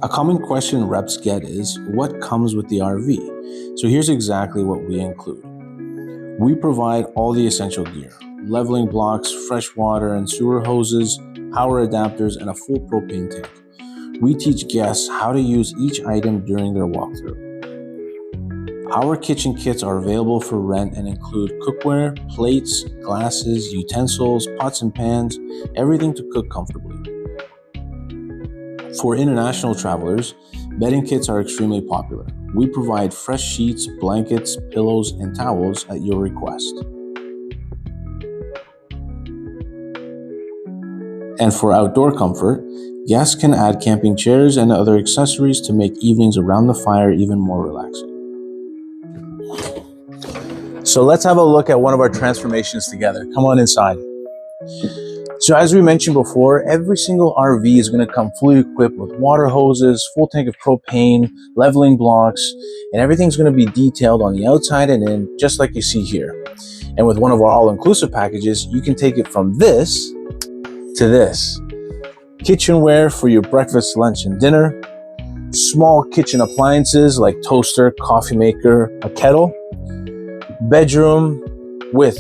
A common question reps get is, what comes with the RV? So here's exactly what we include. We provide all the essential gear: leveling blocks, fresh water and sewer hoses, power adapters, and a full propane tank. We teach guests how to use each item during their walkthrough. Our kitchen kits are available for rent and include cookware, plates, glasses, utensils, pots and pans, everything to cook comfortably. For international travelers, bedding kits are extremely popular. We provide fresh sheets, blankets, pillows, and towels at your request. And for outdoor comfort, guests can add camping chairs and other accessories to make evenings around the fire even more relaxing. So let's have a look at one of our transformations together. Come on inside. So as we mentioned before, every single RV is going to come fully equipped with water hoses, full tank of propane, leveling blocks, and everything's going to be detailed on the outside and in, just like you see here. And with one of our all-inclusive packages, you can take it from this to this. Kitchenware for your breakfast, lunch, and dinner. Small kitchen appliances like toaster, coffee maker, a kettle. Bedroom with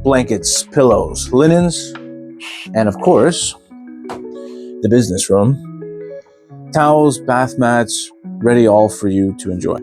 blankets, pillows, linens, and of course, the business room. Towels, bath mats, ready all for you to enjoy.